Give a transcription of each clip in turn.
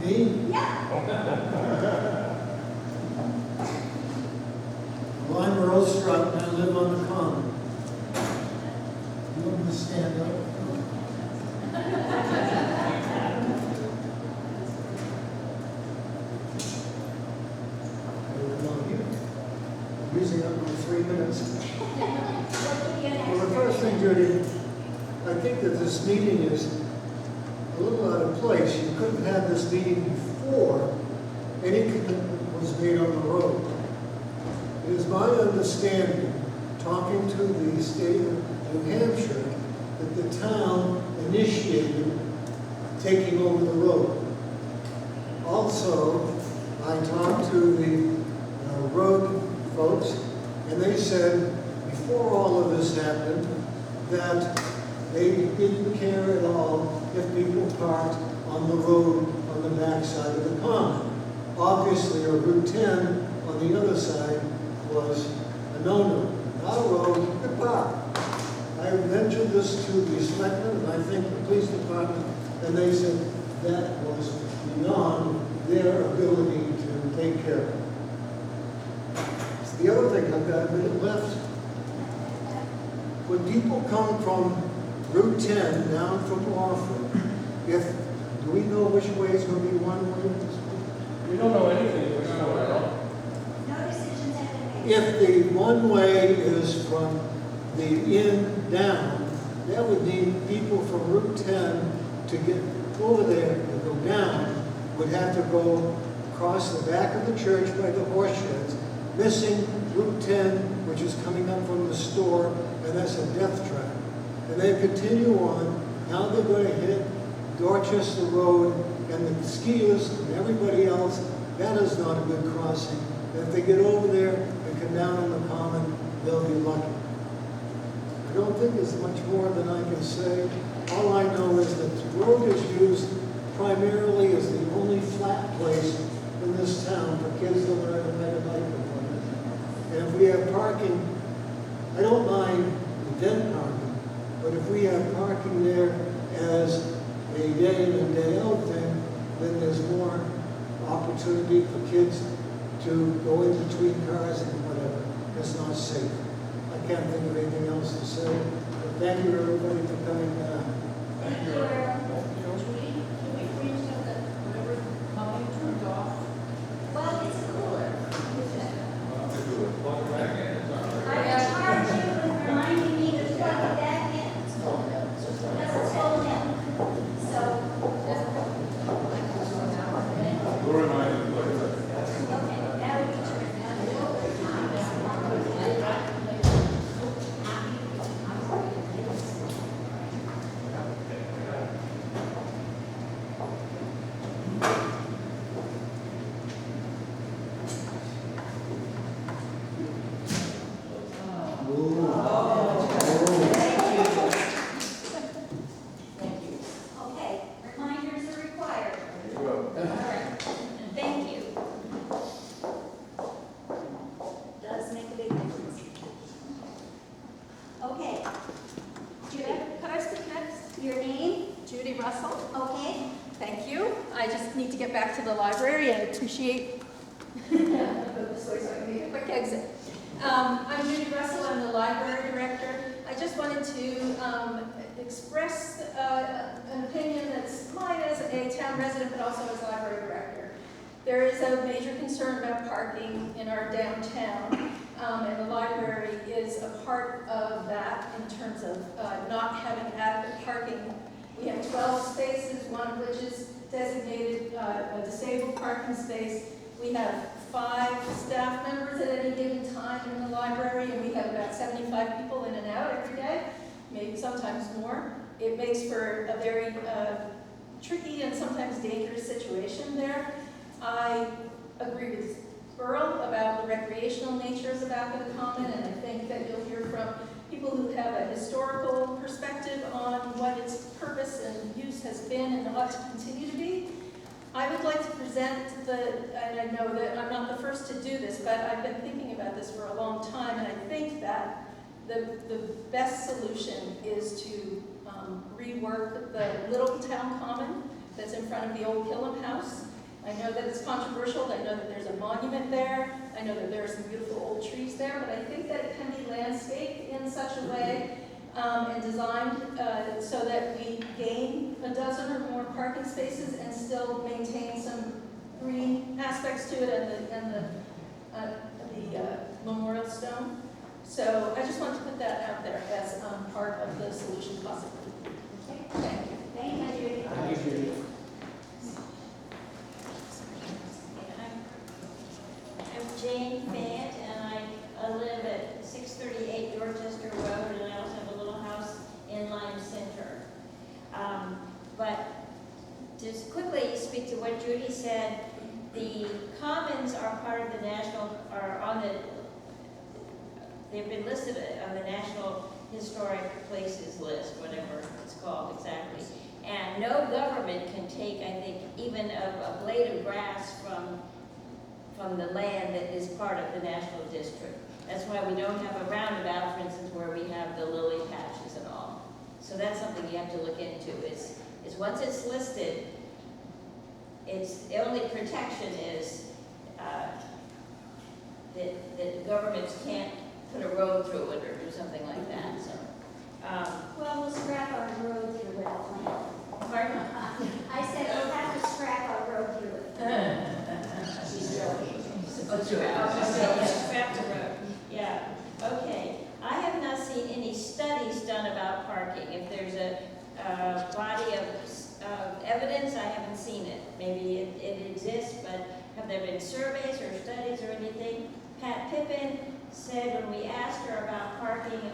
Me? Yeah. Well, I'm Earl Strutt and I live on the common. You want me to stand up? I'm using up my 3 minutes. Well, the first thing, Judy, I think that this meeting is a little out of place. You couldn't have this meeting before any commitment was made on the road. It is my understanding, talking to the state of New Hampshire, that the town initiated taking over the road. Also, I talked to the road folks, and they said before all of this happened that they didn't care at all if people parked on the road on the backside of the common. Obviously, a Route 10 on the other side was a no-no. Not a road, you could park. I mentioned this to the selectmen and I think the police department, and they said that was beyond their ability to take care of it. The other thing, I've got a minute left. When people come from Route 10 down from Orford, do we know which way is going to be one way? We don't know anything which way. No decisions have been made. If the one way is from the inn down, that would mean people from Route 10 to get over there and go down would have to go across the back of the church by the horse sheds, missing Route 10, which is coming up from the store, and that's a death trap. And they continue on. Now they're going to hit Dorchester Road, and the skiers and everybody else, that is not a good crossing. And if they get over there and come down on the common, they'll be lucky. I don't think there's much more than I can say. All I know is that the road is used primarily as the only flat place in this town for kids that learn to ride a bike before this. And if we have parking, I don't mind event parking, but if we have parking there as a day in and day out thing, then there's more opportunity for kids to go in between cars and whatever. It's not safe. I can't think of anything else to say. But thank you everybody for coming down. Thank you. Can we freeze that whatever volume turned off? Well, it's cooler. Plug it back in, it's all right. I will charge you with reminding me to plug it back in. Because it's full now. So, We'll remind you, plug it back in. okay, now we can turn it down. Okay, reminders are required. There you go. All right, thank you. Does make a big difference. Okay, Could I speak next? your name, Judy Russell. okay? Thank you. I just need to get back to the library and appreciate. Go this way so I can make a quick exit. I'm Judy Russell. I'm the library director. I just wanted to express an opinion that's mine as a town resident, but also as library director. There is a major concern about parking in our downtown, and the library is a part of that in terms of not having adequate parking. We have 12 spaces, one of which is designated a disabled parking space. We have 5 staff members at any given time in the library, and we have about 75 people in and out every day, maybe sometimes more. It makes for a very tricky and sometimes dangerous situation there. I agree with Earl about the recreational nature of the back of the common, and I think that you'll hear from people who have a historical perspective on what its purpose and use has been and ought to continue to be. I would like to present and I know that I'm not the first to do this, but I've been thinking about this for a long time, and I think that the best solution is to rework the little town common that's in front of the old Killam House. I know that it's controversial, I know that there's a monument there, I know that there are some beautiful old trees there, but I think that it can be landscaped in such a way and designed so that we gain a dozen or more parking spaces and still maintain some green aspects to it and the memorial stone. So I just wanted to put that out there as part of the solution possibility. Okay, thank you. Thank you, Judy. Thank you. I'm Jane Fant, and I live at 638 Dorchester Road, and I also have a little house in Lyme Center. But just quickly speak to what Judy said, the commons are part of the national, are on the, they've been listed on the National Historic Places list, whatever it's called exactly. And no government can take, I think, even a blade of grass from the land that is part of the National District. That's why we don't have a roundabout, for instance, where we have the lily patches and all. So that's something you have to look into, is once it's listed, it's, the only protection is that the governments can't put a road through it or do something like that, so. Well, we'll scrap our road through it. Pardon? I said we'll have to scrap our road through it. She's joking. Scrap the road, yeah, okay. I have not seen any studies done about parking. If there's a body of evidence, I haven't seen it. Maybe it exists, but have there been surveys or studies or anything? Pat Pippin said when we asked her about parking,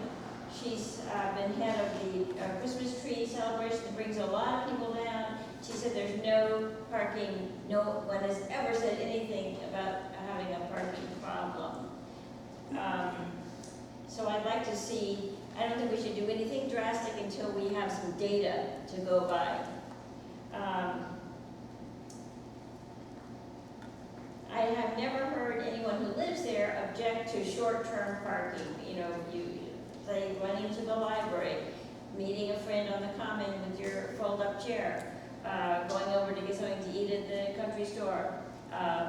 she's been head of the Christmas tree celebration that brings a lot of people down. She said there's no parking, no one has ever said anything about having a parking problem. So I'd like to see, I don't think we should do anything drastic until we have some data to go by. I have never heard anyone who lives there object to short-term parking. You know, say running to the library, meeting a friend on the common with your fold-up chair, going over to get something to eat at the country store,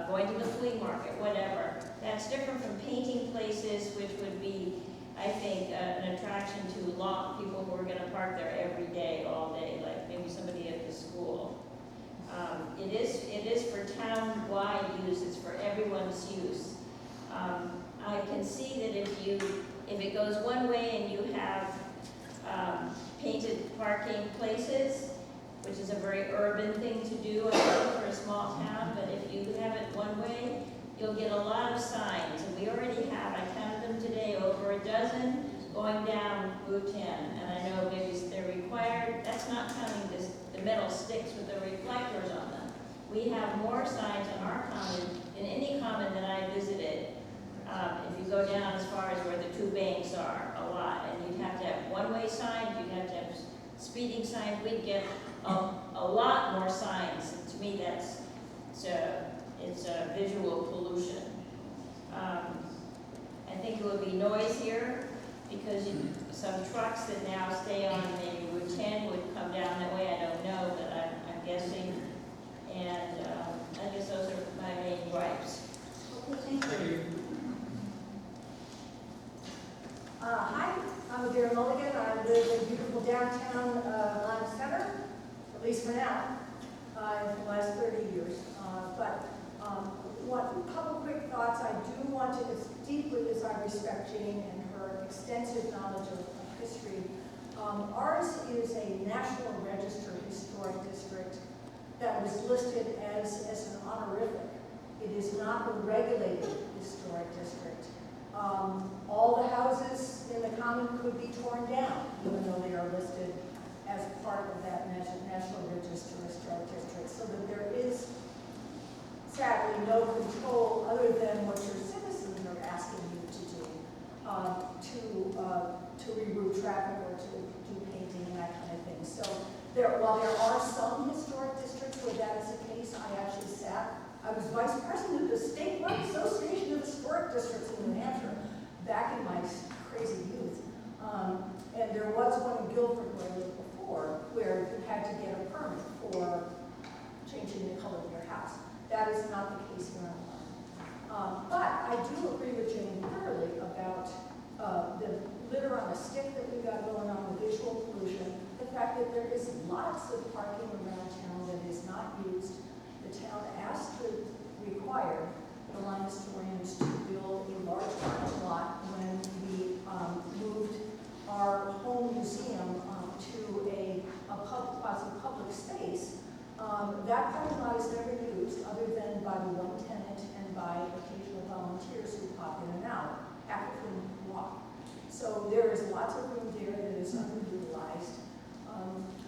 going to the flea market, whatever. That's different from painting places, which would be, I think, an attraction to people who are going to park there every day, all day, like maybe somebody at the school. It is for town-wide use. It's for everyone's use. I can see that if it goes one way and you have painted parking places, which is a very urban thing to do, I think, for a small town, but if you have it one way, you'll get a lot of signs. And we already have, I counted them today, over a dozen going down Route 10. And I know maybe they're required, that's not counting the metal sticks with the reflectors on them. We have more signs on our common than any common that I visited. If you go down as far as where the two banks are, a lot. And you'd have to have one-way signs, you'd have to have speeding signs. We'd get a lot more signs. And to me, it's a visual pollution. I think it would be noisier because some trucks that now stay on maybe Route 10 would come down that way. I don't know, but I'm guessing. And I guess those are my main gripes. Okay, thank you. Hi, I'm Vera Mulligan. I live in beautiful downtown Lyme Center, at least for now, for the last 30 years. What couple quick thoughts I do want to, as deeply as I respect Jane and her extensive knowledge of history, ours is a National Register Historic District that was listed as an honorific. It is not a regulated historic district. All the houses in the common could be torn down, even though they are listed as part of that National Register Historic District, so that there is sadly no control other than what your citizens are asking you to do, to reroute traffic or to do painting and that kind of thing. So while there are some historic districts where that is the case, I was vice president of the statewide Association of Historic Districts in New Hampshire back in my crazy youth. And there was one in Guilford where I lived before where you had to get a permit for changing the color of your house. That that is not the case here on Lyme. But I do agree with Jane thoroughly about the litter on a stick that we've got going on, the visual pollution, the fact that there is lots of parking around town that is not used. The town asked to require the Lyme historians to build a large parking lot when we moved our home museum to a quasi-public space. That parking lot is never used other than by the one tenant and by occasional volunteers who pop in and out, half of whom walk. So there is lots of room there that is underutilized.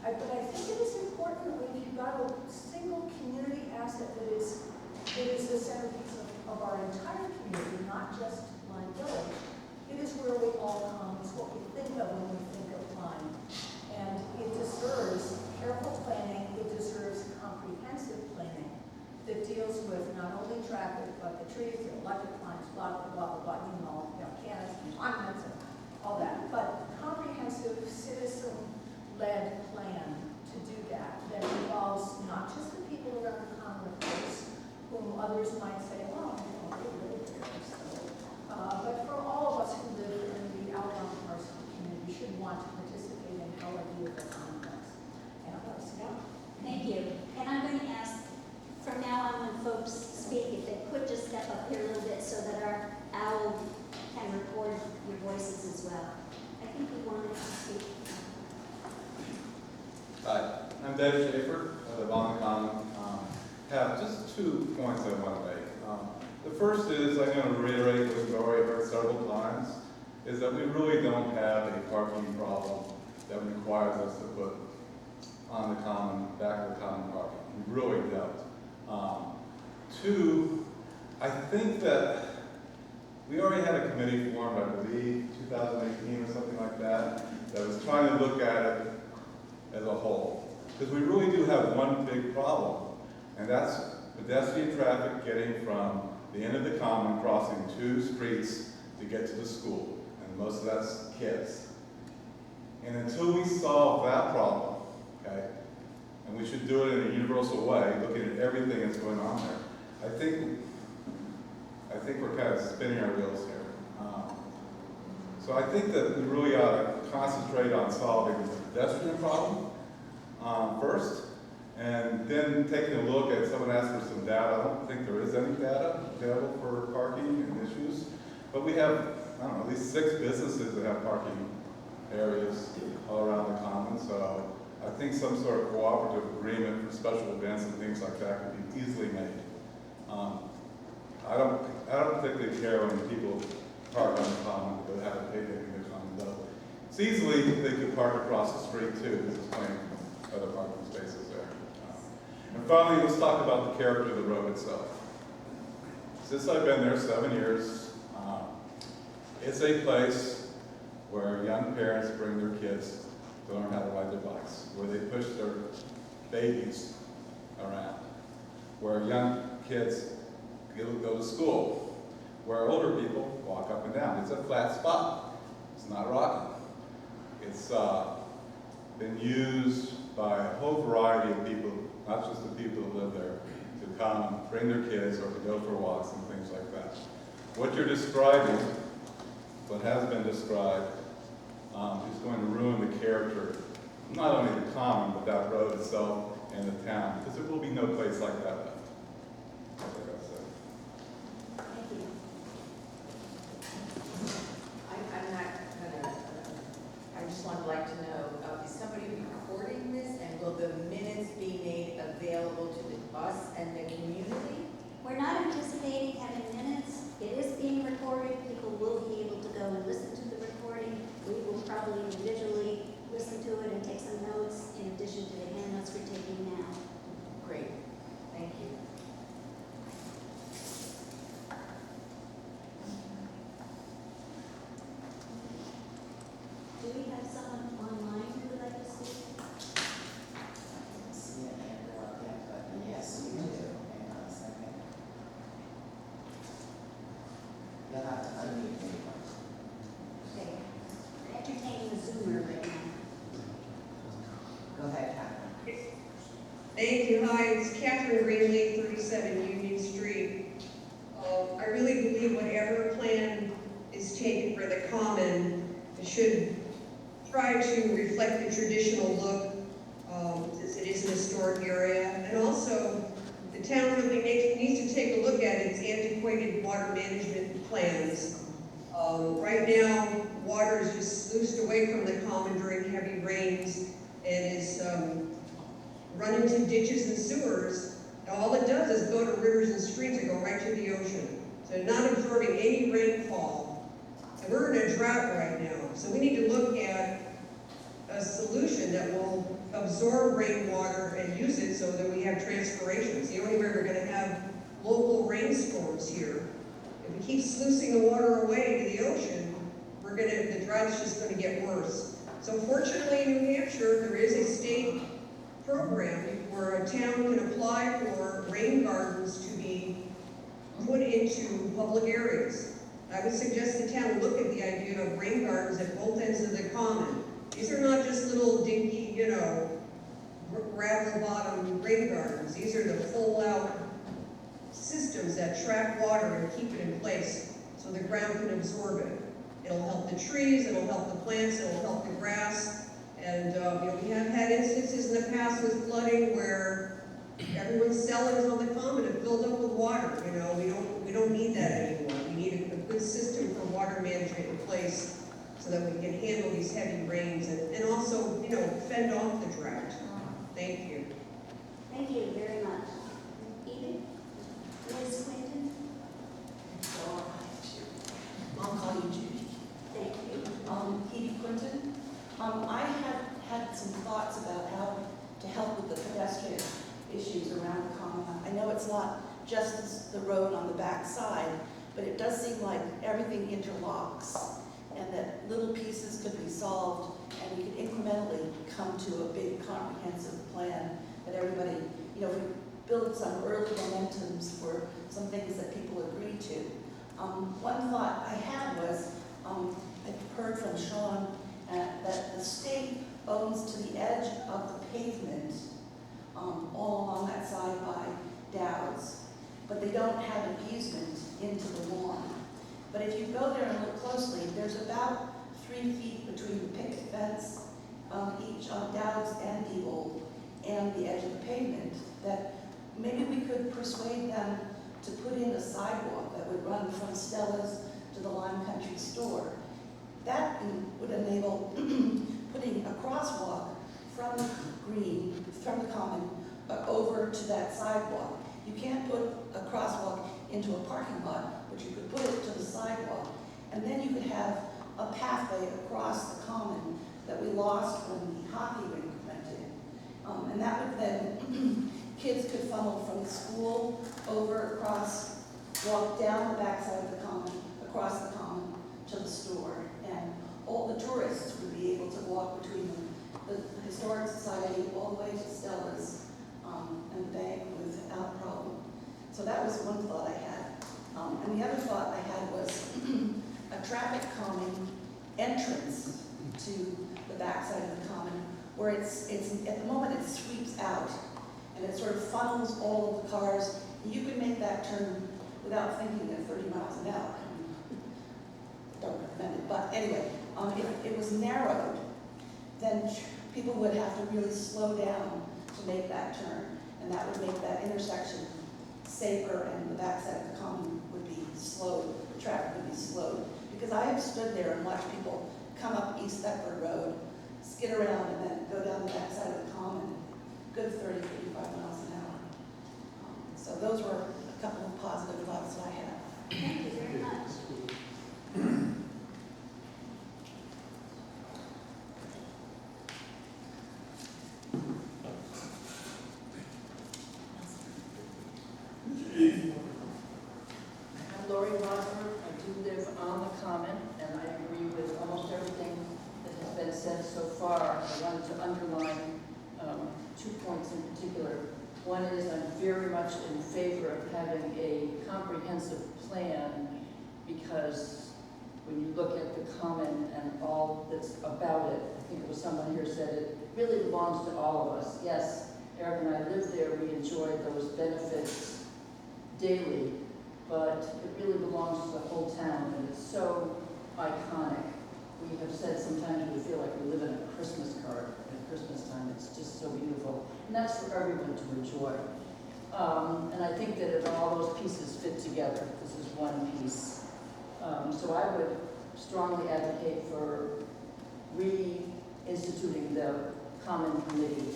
But I think it is important when you've got a single community asset that is the centerpiece of our entire community, not just Lyme Village. It is where we all come. It's what we think of when we think of Lyme. And it deserves careful planning. It deserves comprehensive planning that deals with not only traffic, but the trees, the electric lines, blah, blah, blah, blah, blah, cannons and monuments and all that. But comprehensive citizen-led plan to do that involves not just the people around the common, of course, whom others might say, well, they live here, so. But for all of us who live in the outbound parts of the community, should want to participate in how our beautiful complex. And I'm going to sit down. Thank you. And I'm going to ask, from now on when folks speak, if they could just step up here a little bit so that our owl can record your voices as well. I think we wanted to speak. Hi, I'm Dave Schaefer. I live on the Common. Have just 2 points I want to make. The first is, I'm going to reiterate what we've already heard several times, is that we really don't have a parking problem that requires us to put on the Common, back of the Common parking. We really don't. 2, I think that we already had a committee formed, I believe, 2018 or something like that was trying to look at it as a whole. Because we really do have one big problem, and that's pedestrian traffic getting from the end of the Common, crossing 2 streets to get to the school. And most of that's kids. And until we solve that problem, okay, and we should do it in a universal way, looking at everything that's going on there, I think we're kind of spinning our wheels here. So I think that we really ought to concentrate on solving the pedestrian problem first, and then taking a look at, someone asked for some data. I don't think there is any data available for parking and issues, but we have, I don't know, at least 6 businesses that have parking areas all around the Common, so I think some sort of cooperative agreement for special events and things like that could be easily made. I don't particularly care when people park on the Common, but have a picnic in the Common, though. It's easily, they could park across the street too, because there's plenty of other parking spaces there. And finally, let's talk about the character of the road itself. Since I've been there 7 years, it's a place where young parents bring their kids to learn how to ride their bikes, where they push their babies around, where young kids go to school, where older people walk up and down. It's a flat spot. It's not rocky. It's been used by a whole variety of people, not just the people who live there, to come, bring their kids, or to go for walks and things like that. What you're describing, what has been described, is going to ruin the character, not only the Common, but that road itself and the town, because there will be no place like that left. That's what I gotta say. Thank you. I'm not gonna, I just would like to know, is somebody recording this, and will the minutes be made available to us and the community? We're not anticipating having minutes. It is being recorded. People will be able to go and listen to the recording. We will probably individually listen to it and take some notes in addition to the hand notes we're taking now. Great, thank you. antiquated water management plans. Right now, water is just sluiced away from the common during heavy rains and is run into ditches and sewers. All it does is go to rivers and streams and go right to the ocean. So not absorbing any rainfall. And we're in a drought right now, so we need to look at a solution that will absorb rainwater and use it so that we have transpiration. It's the only way we're gonna have local rainstorms here. If we keep sluicing the water away to the ocean, the drought's just gonna get worse. So fortunately in New Hampshire, there is a state program where a town can apply for rain gardens to be put into public areas. I would suggest the town look at the idea of rain gardens at both ends of the common. These are not just little dinky, gravel bottom rain gardens. These are the full out systems that trap water and keep it in place so the ground can absorb it. It'll help the trees, it'll help the plants, it'll help the grass. And we have had instances in the past with flooding where everyone's cellars on the common have filled up with water. We don't need that anymore. We need a good system for water management in place so that we can handle these heavy rains and also, fend off the drought. Thank you. Thank you very much. Edith? Ms. Quinton? I'll call you Judy. Thank you. Edie Quinton. I have had some thoughts about how to help with the pedestrian issues around the common. I know it's not just the road on the back side, but it does seem like everything interlocks and that little pieces could be solved and we could incrementally come to a big comprehensive plan that everybody, we build some early momentums for some things that people agree to. One thought I had was, I heard from Sean that the state owns to the edge of the pavement all along that side by Dowd's, but they don't have an easement into the lawn. But if you go there and look closely, there's about 3 feet between the picket fence, each on Dowd's and Eagle, and the edge of the pavement, that maybe we could persuade them to put in a sidewalk that would run from Stella's to the Lyme Country store. That would enable putting a crosswalk from the common, over to that sidewalk. You can't put a crosswalk into a parking lot, but you could put it to the sidewalk. And then you could have a pathway across the common that we lost when the hockey rink went in. And that would then, kids could funnel from the school over across, walk down the backside of the common, across the common to the store. And all the tourists would be able to walk between the Historic Society all the way to Stella's and bank without a problem. So that was one thought I had. And the other thought I had was a traffic calming entrance to the backside of the common, where it's at the moment it sweeps out and it sort of funnels all of the cars. You could make that turn without thinking at 30 miles an hour. Don't recommend it, but anyway, if it was narrowed, then people would have to really slow down to make that turn, and that would make that intersection safer, and the backside of the common would be slowed, the traffic would be slowed. Because I have stood there and watched people come up East Thetford Road, skid around, and then go down the backside of the common, good 30, 35 miles an hour. So those were a couple of positive thoughts that I had. Thank you very much. I'm Lori Rosmer. I do live on the common, and I agree with almost everything that has been said so far. I wanted to underline 2 points in particular. One is I'm very much in favor of having a comprehensive plan, because when you look at the common and all that's about it, I think it was someone here said it really belongs to all of us. Yes, Eric and I live there, we enjoy those benefits daily, but it really belongs to the whole town, and it's so iconic. We have said sometimes we feel like we live in a Christmas card at Christmas time. It's just so beautiful, and that's for everyone to enjoy. And I think that if all those pieces fit together, together. This is one piece. So I would strongly advocate for reinstituting the Common Committee,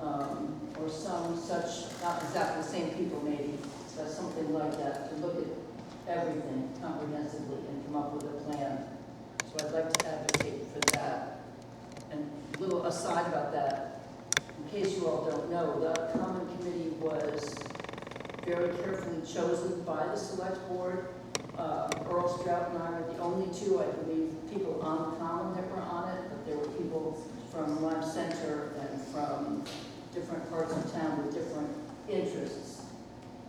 or some such, not exactly the same people maybe, but something like that, to look at everything comprehensively and come up with a plan. So I'd like to advocate for that. And a little aside about that, in case you all don't know, the Common Committee was very carefully chosen by the Select Board. Earl Strout and I were the only two, I believe, people on the Common that were on it, but there were people from Lyme Center and from different parts of town with different interests.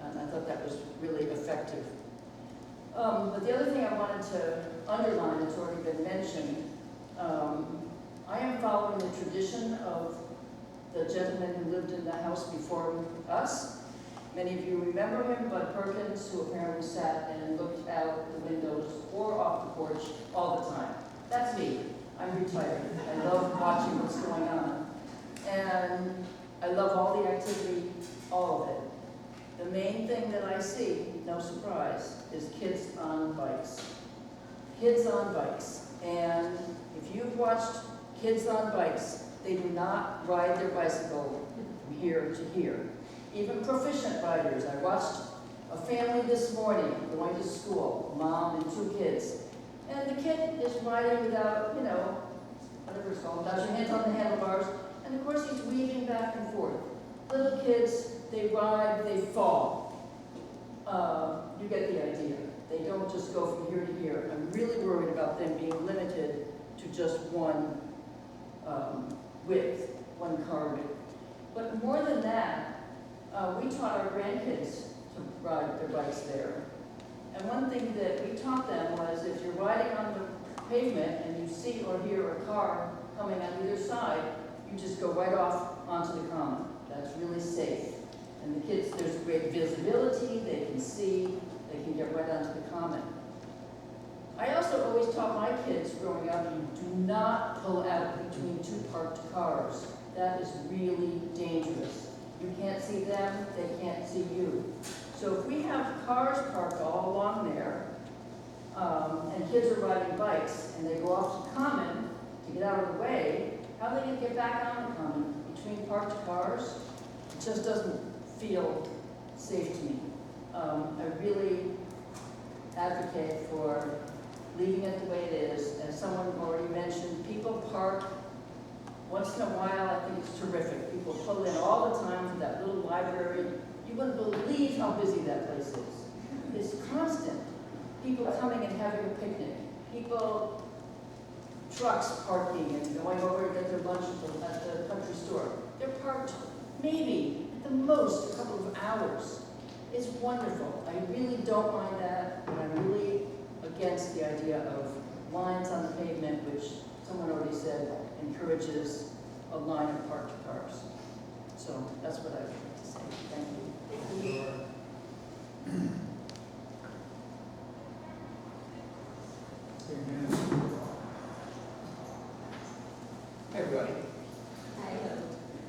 And I thought that was really effective. But the other thing I wanted to underline, it's already been mentioned, I am following the tradition of the gentleman who lived in the house before us. Many of you remember him, Bud Perkins, who apparently sat and looked out the windows or off the porch all the time. That's me. I'm retired. I love watching what's going on. And I love all the activity, all of it. The main thing that I see, no surprise, is kids on bikes. Kids on bikes. And if you've watched kids on bikes, they do not ride their bicycle from here to here. Even proficient riders. I watched a family this morning going to school, mom and 2 kids. And the kid is riding without, whatever it's called, without your hands on the handlebars. And of course he's weaving back and forth. Little kids, they ride, they fall. You get the idea. They don't just go from here to here. I'm really worried about them being limited to just one width, one car width. But more than that, we taught our grandkids to ride their bikes there. And one thing that we taught them was if you're riding on the pavement and you see or hear a car coming on either side, you just go right off onto the common. That's really safe. And the kids, there's great visibility, they can see, they can get right onto the common. I also always taught my kids growing up, you do not pull out between 2 parked cars. That is really dangerous. You can't see them, they can't see you. So if we have cars parked all along there, and kids are riding bikes, and they go off the common to get out of the way, how are they going to get back on the common between parked cars? It just doesn't feel safe to me. I really advocate for leaving it the way it is. As someone already mentioned, people park once in a while. I think it's terrific. People pull in all the time to that little library. You wouldn't believe how busy that place is. It's constant. People coming and having a picnic. People, trucks parking and going over to get their lunch at the country store. They're parked maybe at the most a couple of hours. It's wonderful. I really don't mind that, and I'm really against the idea of lines on the pavement, which someone already said encourages a line of parked cars. So that's what I would like to say. Thank you. Thank you. Hey everybody, Hi.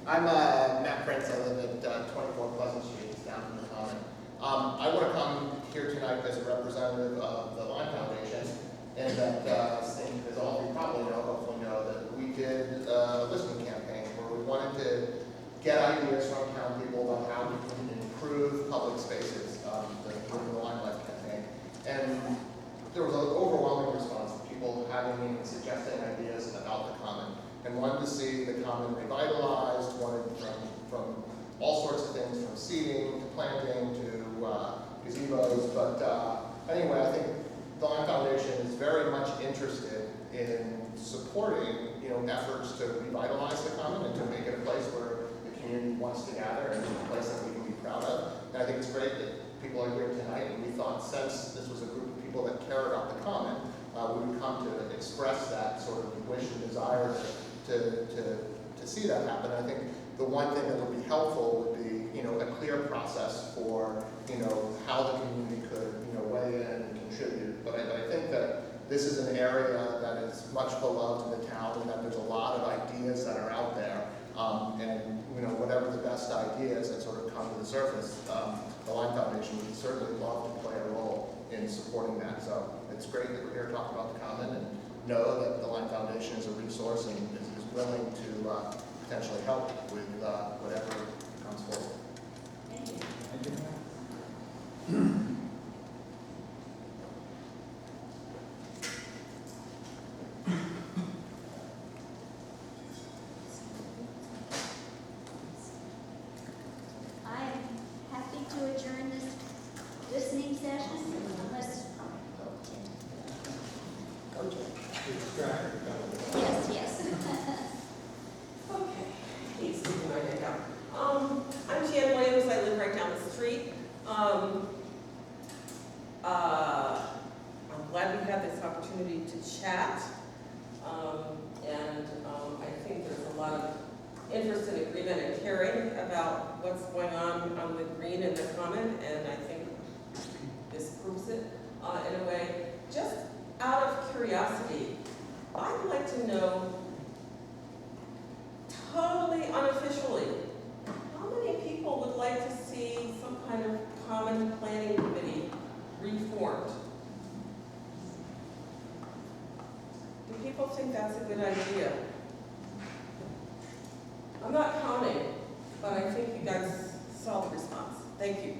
I'm Matt Prince. I live at 24 Pleasant Street, it's down from the Common. I want to come here tonight as a representative of the Lyme Foundation, and that, as all of you probably know, hopefully know, that we did a listening campaign where we wanted to get ideas from town people about how we can improve public spaces, the Lyme Life campaign. And there was an overwhelming response of people having and suggesting ideas about the Common, and wanted to see the Common revitalized, wanted from all sorts of things, from seeding to planting to gazebos. But anyway, I think the Lyme Foundation is very much interested in supporting, efforts to revitalize the Common and to make it a place where the community wants to gather and a place that we can be proud of. And I think it's great that people are here tonight, and we thought since this was a group of people that care about the Common, we would come to express that sort of wish and desire to see that happen. I think the one thing that would be helpful would be, a clear process for, how the community could, weigh in and contribute. But I think that this is an area that is much beloved in the town, and that there's a lot of ideas that are out there. And, whatever the best ideas that sort of come to the surface, the Lyme Foundation Foundation would certainly love to play a role in supporting that. So it's great that we're here talking about the Common, and know that the Lyme Foundation is a resource and is willing to potentially help with whatever comes forward. Thank you. Thank you. I am happy to adjourn this listening session unless, yes. Okay, he's sticking my neck out. I'm Jan Williams, I live right down the street. I'm glad we had this opportunity to chat. I think there's a lot of interest and agreement and caring about what's going on the green and the Common, and I think this proves it in a way. Just out of curiosity, I'd like to know, totally unofficially, how many people would like to see some kind of Common Planning Committee reformed? Do people think that's a good idea? I'm not counting, but I think you guys saw the response. Thank you.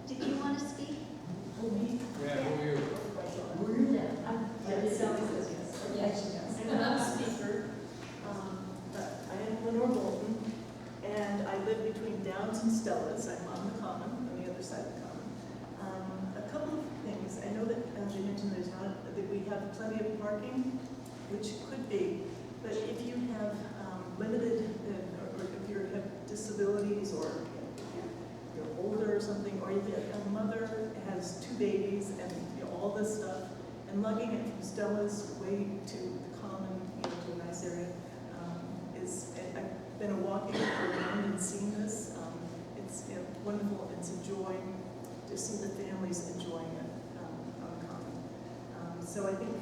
Did you want to speak? Yeah, who are you? I'm not a speaker, but I am Lenore Bolton, and I live between Downs and Stella's. I'm on the Common, on the other side of the Common. A couple of things. I know that, as you mentioned, that we have plenty of parking, which could be, but if you have limited, or if you have disabilities, or if you're older or something, or if a mother has 2 babies and all this stuff, and lugging it from Stella's way to the Common, to a nice area, I've been walking around and seen this. It's wonderful. It's a joy to see the families enjoying it on the Common. So I think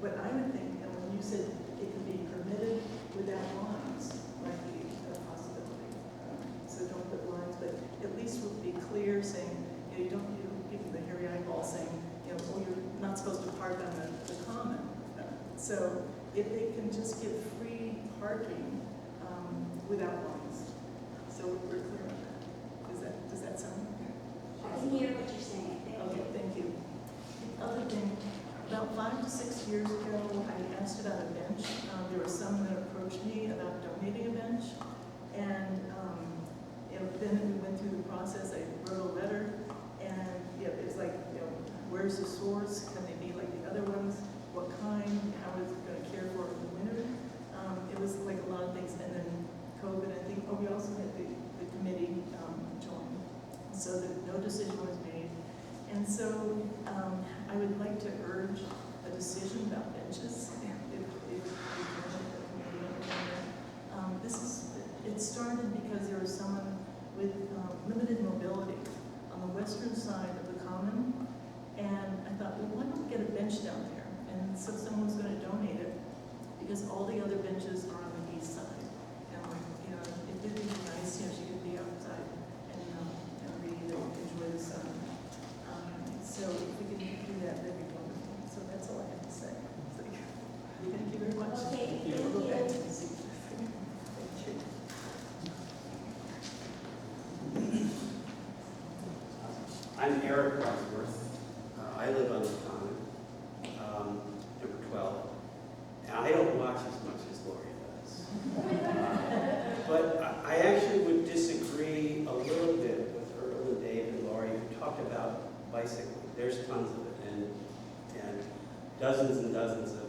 what I would think, and when you said it could be permitted without lines, might be a possibility. So don't put lines, but at least would be clear, saying you don't give them the hairy eyeball saying oh, you're not supposed to park on the Common. So if they can just give free parking without lines, so we're clear on that. Does that sound okay? I can hear what you're saying. Okay, thank you. The other thing, about 5 to 6 years ago, I asked about a bench. There was someone that approached me about donating a bench, and then we went through the process. I wrote a letter, and it was like, where's the source? Can they be like the other ones? What kind? How is it going to care for it in the winter? It was like a lot of things, and then COVID. I think we also had the committee join, so that no decision was made. And so I would like to urge a decision about benches. It started because there was someone with limited mobility on the western side of the Common, and I thought, well, why don't we get a bench down there? And so someone's going to donate it because all the other benches are on the east side. And it would be nice, she could be outside and read and enjoy the sun. So if we could do that, that'd be wonderful. So that's all I have to say. So, thank you very much. Okay, We'll go back thank to you. the seat. Thank you. I'm Eric Wadsworth. I live on the Common, number 12. And I don't watch as much as Lori does. But I actually would disagree a little bit with Earl and Dave and Lori, who talked about bicycling. There's tons of it, and dozens and dozens of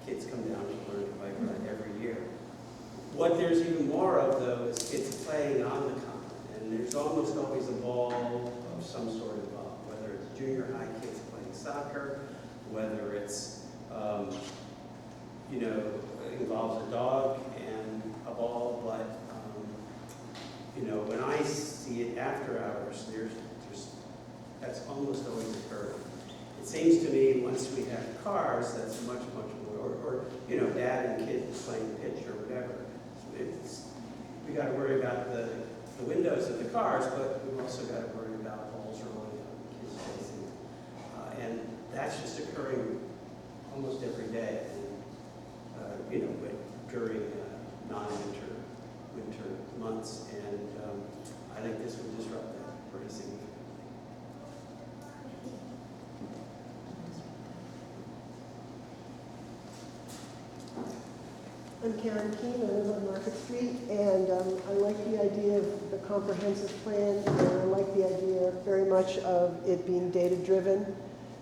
kids come down to learn to bike ride every year. What there's even more of, though, is kids playing on the Common. And there's almost always a ball of some sort involved, whether it's junior high kids playing soccer, whether it's, involves a dog and a ball, but, when I see it after hours, that's almost always occurring. seems to me, once we have cars, that's much, much more, or you know, dad and kid playing pitch or whatever. We got to worry about the windows of the cars, but we've also got to worry about holes rolling out and kids facing. And that's just occurring almost every day, you know, during winter months, and I think this would disrupt that pretty significantly. I'm Karen Keene, I live on Market Street, and I like the idea of the comprehensive plan, and I like the idea very much of it being data-driven.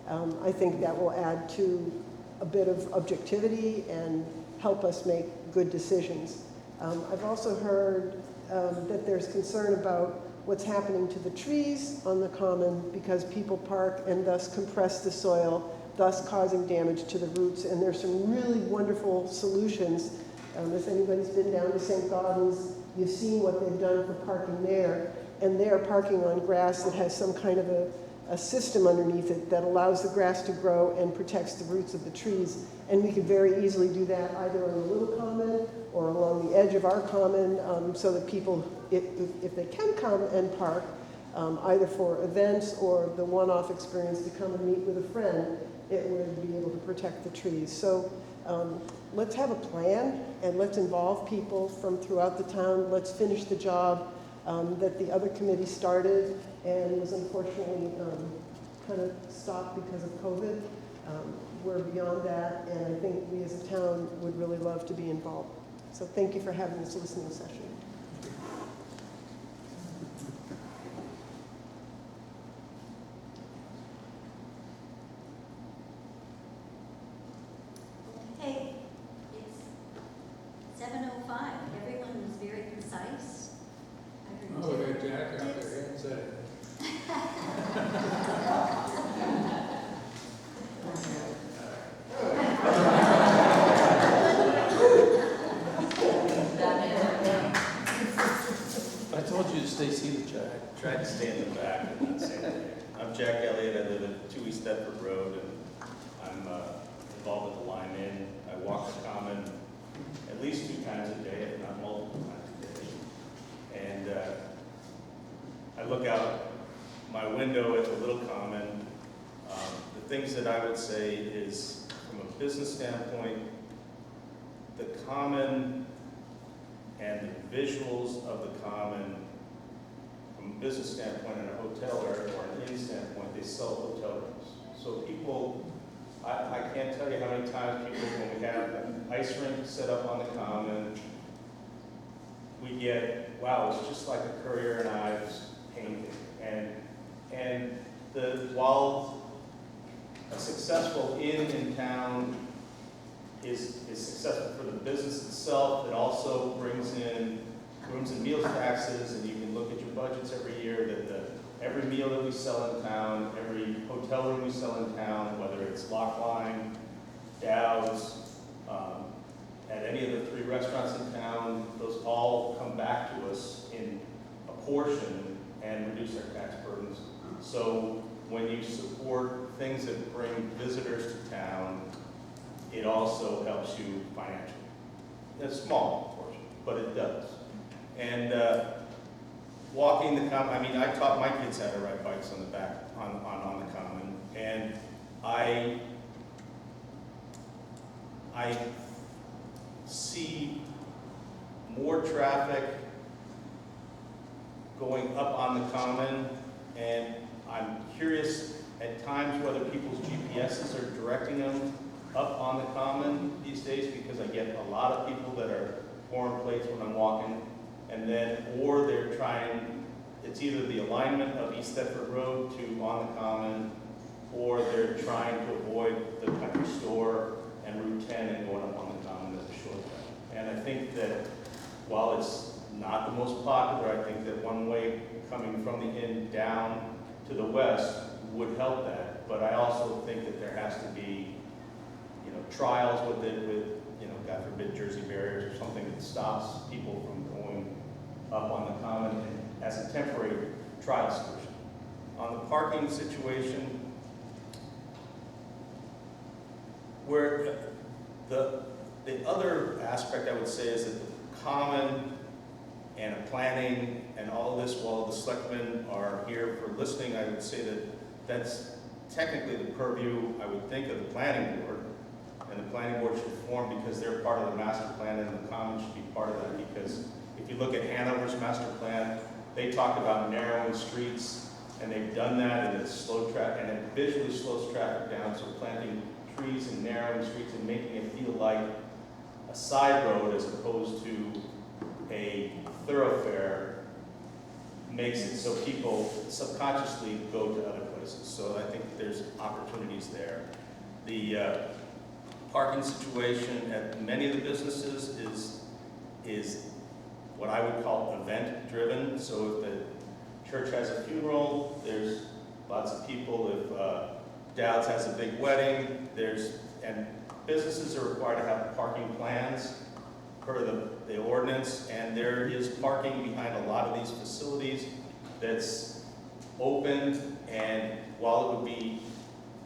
I think that will add to a bit of objectivity and help us make good decisions. I've also heard that there's concern about what's happening to the trees on the common because people park and thus compress the soil, thus causing damage to the roots. And there's some really wonderful solutions. If anybody's been down to St. Gaudens, you've seen what they've done for parking there. And they're parking on grass that has some kind of a system underneath it that allows the grass to grow and protects the roots of the trees. And we could very easily do that either on the little common or along the edge of our common, so that people, if they can come and park, either for events or the one-off experience to come and meet with a friend, it would be able to protect the trees. So let's have a plan and let's involve people from throughout the town. Let's finish the job that the other committee started and was unfortunately kind of stopped because of COVID. We're beyond that, and I think we as a town would really love to be involved. So thank you for having this listening session. Okay, it's 7:05. Everyone was very concise. I heard Oh, we got Jack out there, he said it. I told you to stay seated, Jack. Tried to stay in the back and not say anything. I'm Jack Elliott. I live at 2 Stepford Road, and I'm involved with the Lyme Inn. I walk the common at least 2 times a day, if not multiple times a day. And I look out my window at the little common. The things that I would say is, from a business standpoint, the common and the visuals of the common, from a business standpoint in a hotel or an inn standpoint, they sell hotel rooms. So people, I can't tell you how many times people, when we have an ice rink set up on the common, we get, wow, it's just like a Currier and Ives painting. And while a successful inn in town is successful for the business itself, it also brings in rooms and meals taxes, and you can look at your budgets every year that every meal that we sell in town, every hotel room we sell in town, whether it's Lockline, Dow's, at any of the 3 restaurants in town, those all come back to us in a portion and reduce our tax burdens. So when you support things that bring visitors to town, it also helps you financially. It's a small portion, but it does. And walking the common, I mean, I taught my kids how to ride bikes on the back, on the common, and I see more traffic going up on the common, and I'm curious at times whether people's GPSs are directing them up on the common these days, because I get a lot of people that are foreign plates when I'm walking, and then, or they're trying, it's either the alignment of East Thetford Road to on the common, or they're trying to avoid the country store and Route 10 and going up on the common as a shortcut. And I think that while it's not the most popular, I think that one way coming from the inn down to the west would help that. But I also think that there has to be, trials with it, with, God forbid, Jersey barriers or something that stops people from going up on the common as a temporary trial solution. On the parking situation, where the other aspect I would say is that the common and planning and all of this, while the selectmen are here for listening, I would say that that's technically the purview, I would think, of the planning board. And the planning board should form because they're part of the master plan, and the common should be part of that. Because if you look at Hanover's master plan, they talk about narrowing streets, and they've done that, and it's slow traffic, and it visually slows traffic down. So planting trees and narrowing streets and making it feel like a side road as opposed to a thoroughfare makes it so people subconsciously go to other places. So I think there's opportunities there. The parking situation at many of the businesses is what I would call event-driven. So if the church has a funeral, there's lots of people. If Dowd's has a big wedding, and businesses are required to have parking plans per the ordinance, and there is parking behind a lot of these facilities that's open, and while it would be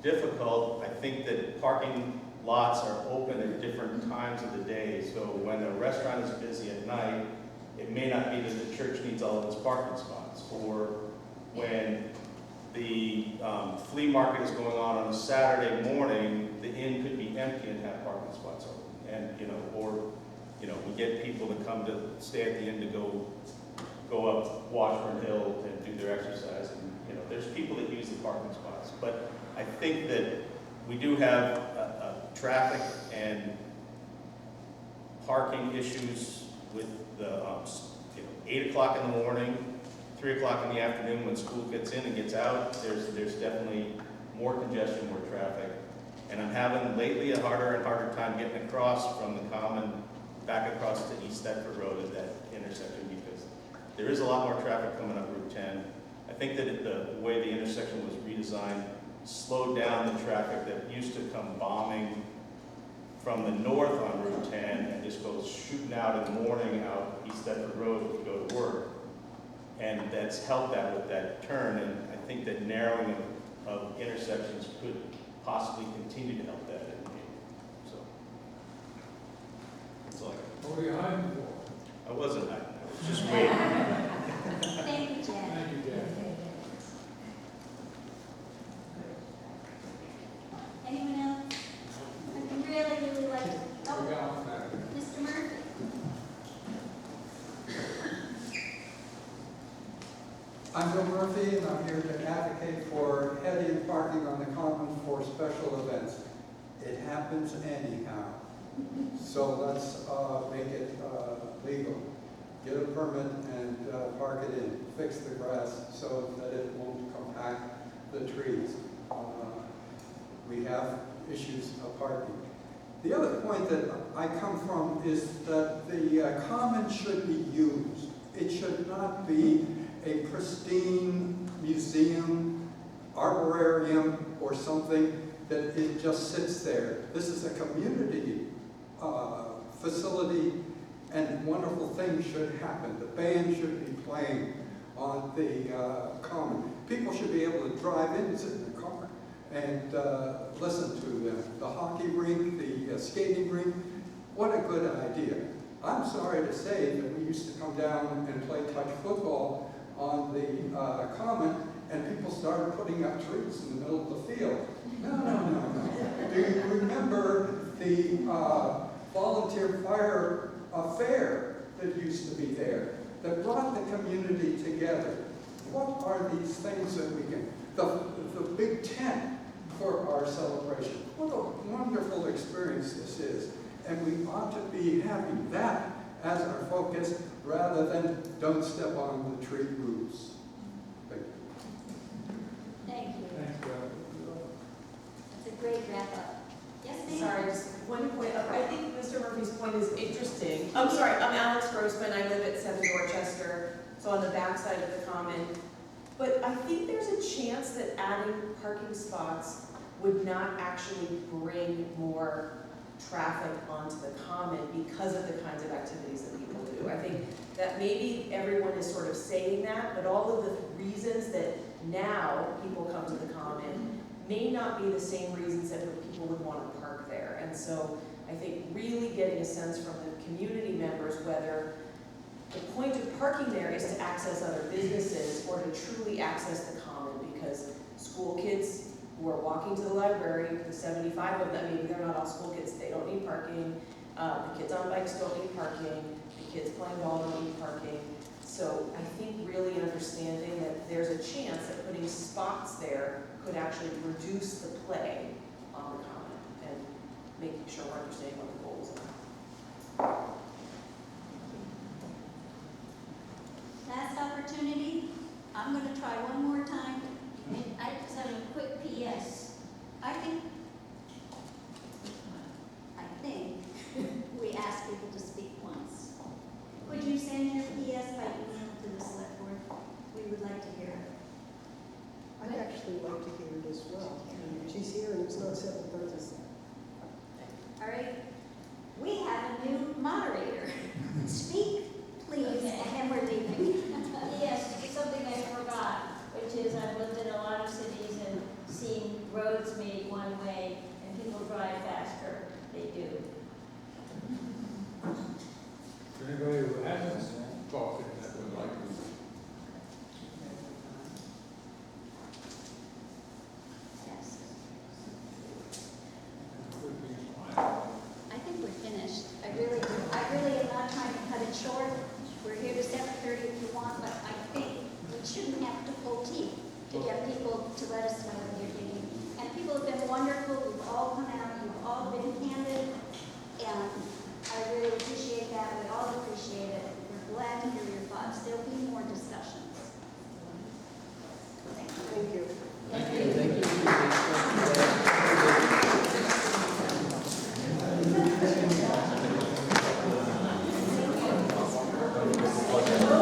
difficult, I think that parking lots are open at different times of the day. So when a restaurant is busy at night, it may not be that the church needs all of its parking spots. Or when the flea market is going on a Saturday morning, the inn could be empty and have parking spots open. And, we get people to come to stay at the inn to go up Washburn Hill and do their exercise. And, there's people that use the parking spots. But I think that we do have traffic and parking issues with the 8 o'clock in the morning, 3 o'clock in the afternoon when school gets in and gets out. There's definitely more congestion, more traffic. And I'm having lately a harder and harder time getting across from the common back across to East Thetford Road at that intersection because there is a lot more traffic coming up Route 10. I think that the way the intersection was redesigned slowed down the traffic that used to come bombing from the north on Route 10 and just goes shooting out in the morning out East Thetford Road to go to work. And that's helped that with that turn, and I think that narrowing of intersections could possibly continue to help that. So, that's all I got. What were you hiding for? I wasn't hiding, I was just waiting. Thank you, Jack. Thank you, Jack. Anyone else? I'd really like to, We got one back. Mr. Murphy. I'm Bill Murphy, and I'm here to advocate for heavy parking on the common for special events. It happens anyhow. So let's make it legal. Get a permit and park it in. Fix the grass so that it won't compact the trees. We have issues of parking. The other point that I come from is that the common should be used. It should not be a pristine museum, arborarium, or something that it just sits there. This is a community facility, and wonderful things should happen. The band should be playing on the common. People should be able to drive in, sit in the car, and listen to them. The hockey rink, the skating rink, what a good idea. I'm sorry to say that we used to come down and play touch football on the common, and people started putting up trees in the middle of the field. No. Do you remember the volunteer fire fair that used to be there, that brought the community together? What are these things that we can, the big tent for our celebration? What a wonderful experience this is. And we ought to be having that as our focus rather than don't step on the tree roots. Thank you. Thank you. Thanks, Bill. That's a great wrap up. Yes, ma'am? Sorry, just one point. I think Mr. Murphy's point is interesting. I'm sorry, I'm Alex Grossman. I live at 7 Dorchester, so on the back side of the common. But I think there's a chance that adding parking spots would not actually bring more traffic onto the common because of the kinds of activities that people do. I think that maybe everyone is sort of saying that, but all of the reasons that now people come to the common may not be the same reasons that people would want to park there. And so I think really getting a sense from the community members whether the point of parking there is to access other businesses or to truly access the common, because school kids who are walking to the library, the 75 of them, maybe they're not all school kids, they don't need parking. The kids on bikes don't need parking. The kids playing ball don't need parking. So I think really understanding that there's a chance that putting spots there could actually reduce the play on the common and making sure we're understanding what the goals are. Last opportunity, I'm gonna try one more time. I just have a quick PS. I think we asked people to speak once. Could you send your PS by email to the select board? We would like to hear it. I'd actually like to hear it as well. She's here and it's not 7:30. All right. We have a new moderator. Speak, please, Okay. and then we're leaving. Yes, something I forgot, which is I've lived in a lot of cities and seen roads made one way and people drive faster. They do. Anybody who hasn't talked that would like to. Yes. Would be fine. I think we're finished. I really am not trying to cut it short. We're here to 7:30 if you want, but I think we shouldn't have to pull teeth to get people to let us know